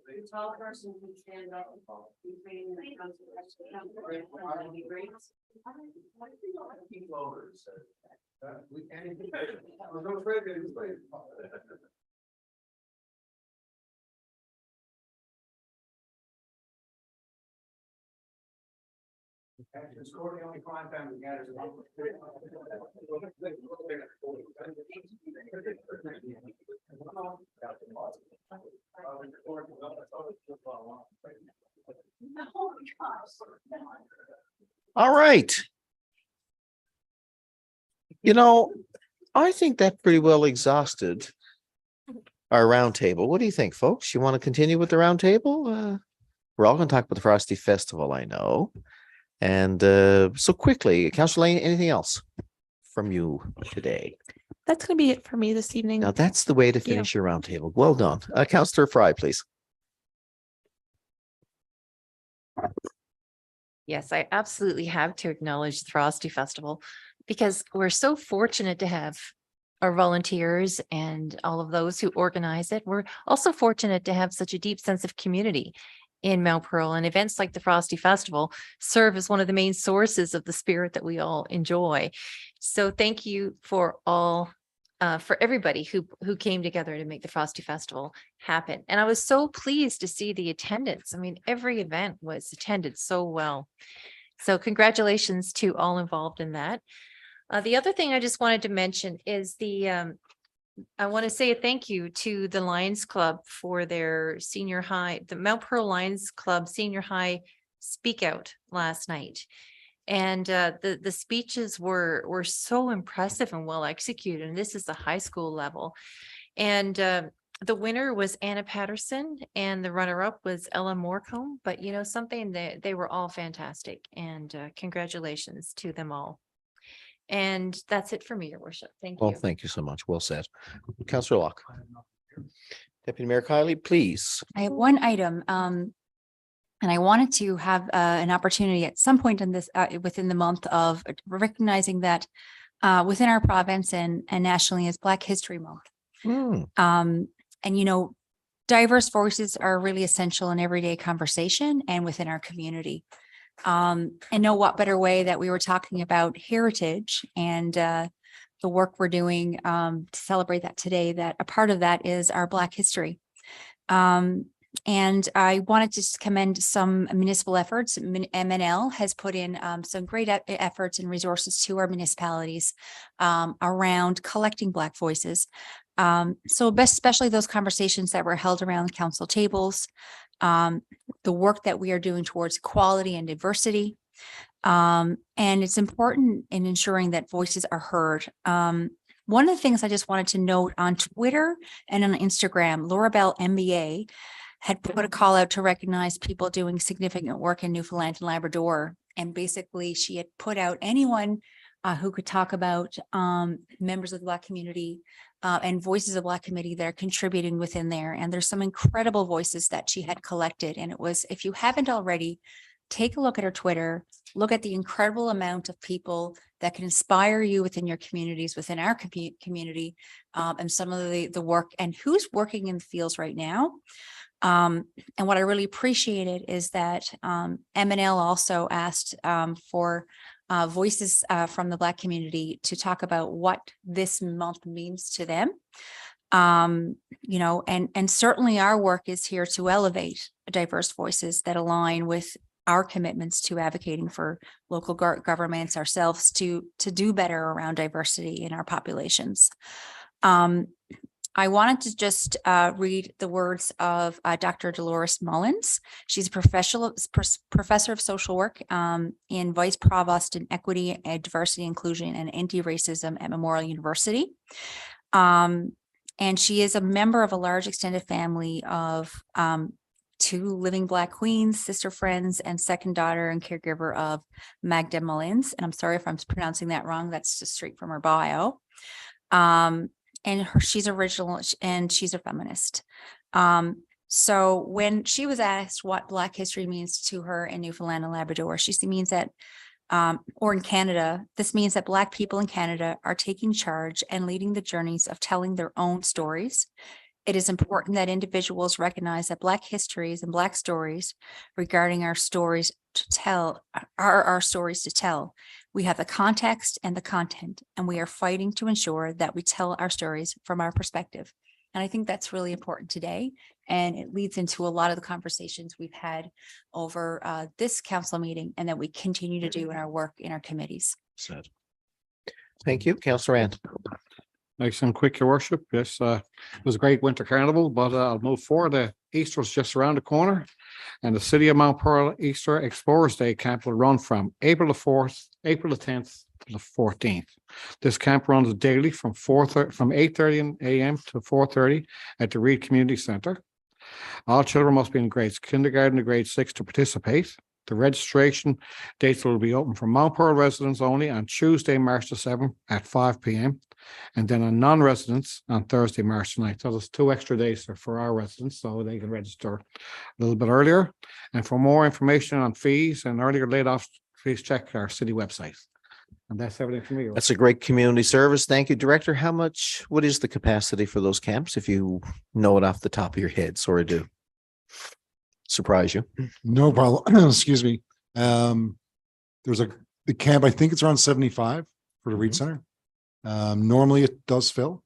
The tall person who stand up. Between the council, that'd be great. All right. You know, I think that pretty well exhausted our roundtable. What do you think, folks? You want to continue with the roundtable? We're all going to talk about the Frosty Festival, I know. And so quickly, Councillor Lane, anything else from you today? That's going to be it for me this evening. Now, that's the way to finish your roundtable. Well done. Councillor Fry, please. Yes, I absolutely have to acknowledge the Frosty Festival, because we're so fortunate to have our volunteers and all of those who organize it. We're also fortunate to have such a deep sense of community in Mount Pearl, and events like the Frosty Festival serve as one of the main sources of the spirit that we all enjoy. So thank you for all, for everybody who came together to make the Frosty Festival happen. And I was so pleased to see the attendance. I mean, every event was attended so well. So congratulations to all involved in that. The other thing I just wanted to mention is I want to say a thank you to the Lions Club for their senior high, the Mount Pearl Lions Club senior high speak out last night. And the speeches were so impressive and well executed. And this is the high school level. And the winner was Anna Patterson, and the runner-up was Ella Morecombe. But you know something, they were all fantastic, and congratulations to them all. And that's it for me, Your Worship. Thank Well, you. thank you so much. Well said. Councillor Locke. Deputy Mayor Kiley, please. I have one item, and I wanted to have an opportunity at some point in this, within the month of recognizing that within our province and nationally is Black History Month. Hmm. And diverse voices are really essential in everyday conversation and within our community. And what better way that we were talking about heritage and the work we're doing to celebrate that today, that a part of that is our Black history. And I wanted to just commend some municipal efforts. MNL has put in some great efforts and resources to our municipalities around collecting Black voices. So especially those conversations that were held around the council tables, the work that we are doing towards equality and diversity. And it's important in ensuring that voices are heard. One of the things I just wanted to note on Twitter and on Instagram, Laura Bell MBA had put a call out to recognize people doing significant work in Newfoundland and Labrador. And basically she had put out anyone who could talk about members of the Black community and voices of Black community that are contributing within there. And there's some incredible voices that she had collected. And it was, if you haven't already, take a look at her Twitter, look at the incredible amount of people that can inspire you within your communities, within our community, and some of the work and who's working in the fields right now. And what I really appreciated is that MNL also asked for voices from the Black community to talk about what this month means to them. And certainly our work is here to elevate diverse voices that align with our commitments to advocating for local governments, ourselves to do better around diversity in our populations. I wanted to just read the words of Dr. Dolores Mullins. She's a professor of social work and vice provost in equity, diversity, inclusion, and anti-racism at Memorial University. And she is a member of a large extended family of 2 living Black queens, sister friends, and second daughter and caregiver of Magda Mullins. And I'm sorry if I'm pronouncing that wrong. That's just straight from her bio. And she's original and she's a feminist. So when she was asked what Black history means to her in Newfoundland and Labrador, she means that, or in Canada, this means that Black people in Canada are taking charge and leading the journeys of telling their own stories. It is important that individuals recognize that Black histories and Black stories regarding our stories to tell are our stories to tell. We have the context and the content, and we are fighting to ensure that we tell our stories from our perspective. And I think that's really important today. And it leads into a lot of the conversations we've had over this council meeting and that we continue to do in our work in our committees. Said. Thank you, Councillor Ant. Nice and quick, your worship. Yes, it was a great winter carnival, but I'll move forward. The Easter is just around the corner, and the City of Mount Pearl Easter Explorers Day camp will run from April the 4th, April the 10th to the 14th. This camp runs daily from 8:30 a.m. to 4:30 at the Reed Community Centre. All children must be in grades kindergarten to grade 6 to participate. The registration dates will be open for Mount Pearl residents only on Tuesday, March the 7th at 5 p.m. and then on non-residents on Thursday, March 9th. So there's 2 extra days for our residents, so they can register a little bit earlier. And for more information on fees and earlier laid-offs, please check our city website. And that's everything for me. That's a great community service. Thank you, Director. What is the capacity for those camps? If you know it off the top of your head, sorry to surprise you. No problem. Excuse me. There's the camp, I think it's around 75 for the Reed Center. Normally it does fill.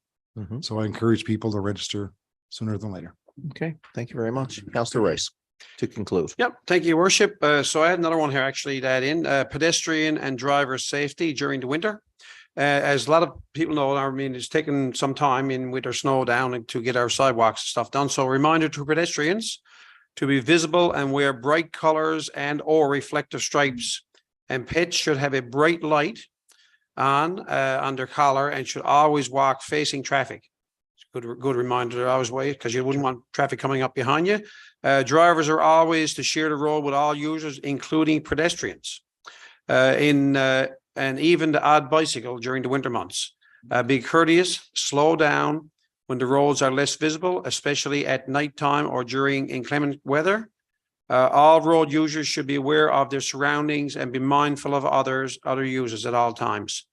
So I encourage people to register sooner than later. Okay, thank you very much. Councillor Rice, to conclude. Yep, thank you, worship. So I had another one here actually to add in, pedestrian and driver safety during the winter. As a lot of people know, I mean, it's taken some time in winter snow down and to get our sidewalks and stuff done. So a reminder to pedestrians to be visible and wear bright colors and or reflective stripes. And pets should have a bright light on their collar and should always walk facing traffic. It's a good reminder to always wait because you wouldn't want traffic coming up behind you. Drivers are always to share the road with all users, including pedestrians, and even the odd bicycle during the winter months. Be courteous, slow down when the roads are less visible, especially at nighttime or during inclement weather. All road users should be aware of their surroundings and be mindful of other users at all times.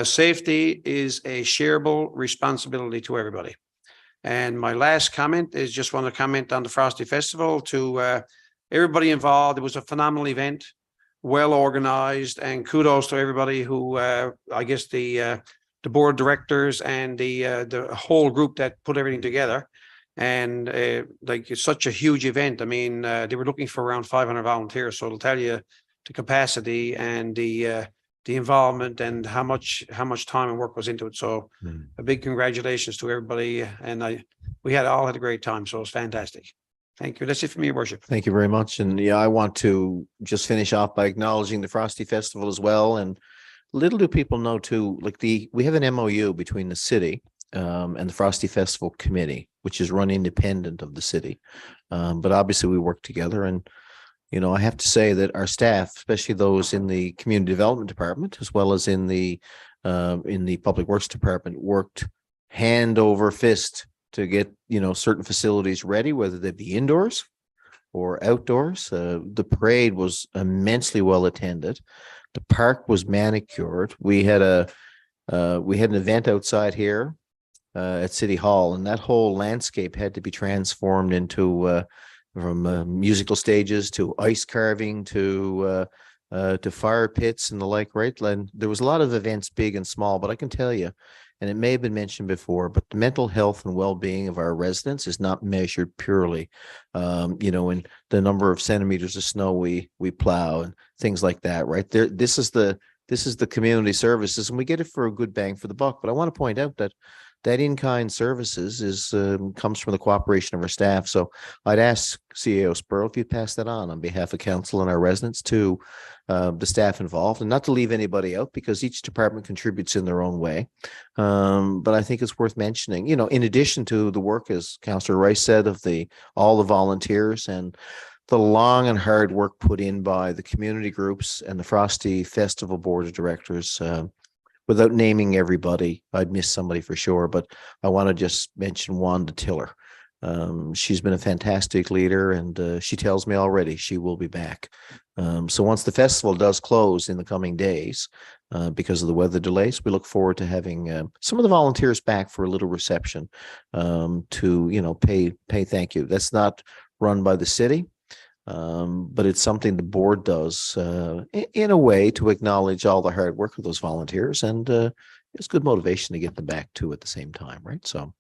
Safety is a shareable responsibility to everybody. And my last comment is just want to comment on the Frosty Festival to everybody involved. It was a phenomenal event, well organized, and kudos to everybody who, I guess the board of directors and the whole group that put everything together. And like it's such a huge event. I mean, they were looking for around 500 volunteers, so it'll tell you the capacity and the involvement and how much time and work was into it. So a big congratulations to everybody. And we all had a great time. So it was fantastic. Thank you. That's it for me, Your Worship. Thank you very much. And yeah, I want to just finish off by acknowledging the Frosty Festival as well. And little do people know too, like we have an MOU between the city and the Frosty Festival Committee, which is run independent of the city. But obviously we work together, and I have to say that our staff, especially those in the community development department, as well as in the public works department, worked hand over fist to get, certain facilities ready, whether they be indoors or outdoors. The parade was immensely well attended. The park was manicured. We had an event outside here at City Hall, and that whole landscape had to be transformed into from musical stages to ice carving to fire pits and the like, right? And there was a lot of events, big and small, but I can tell you, and it may have been mentioned before, but the mental health and well-being of our residents is not measured purely, in the number of centimeters of snow we plow and things like that, right? This is the community services, and we get it for a good bang for the buck. But I want to point out that in-kind services comes from the cooperation of our staff. So I'd ask CAO Spurl if you'd pass that on behalf of council and our residents to the staff involved, and not to leave anybody out because each department contributes in their own way. But I think it's worth mentioning, in addition to the work, as Councillor Rice said, of all the volunteers and the long and hard work put in by the community groups and the Frosty Festival Board of Directors. Without naming everybody, I'd miss somebody for sure, but I want to just mention Wanda Tiller. She's been a fantastic leader, and she tells me already she will be back. So once the festival does close in the coming days, because of the weather delays, we look forward to having some of the volunteers back for a little reception to, pay thank you. That's not run by the city. But it's something the board does in a way to acknowledge all the hard work of those volunteers, and it's good motivation to get them back too at the same time, right? So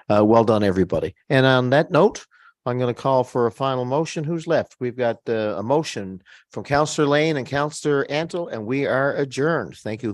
well done, everybody. And on that note, I'm going to call for a final motion. Who's left? We've got a motion from Councillor Lane and Councillor Antle, and we are adjourned. Thank you.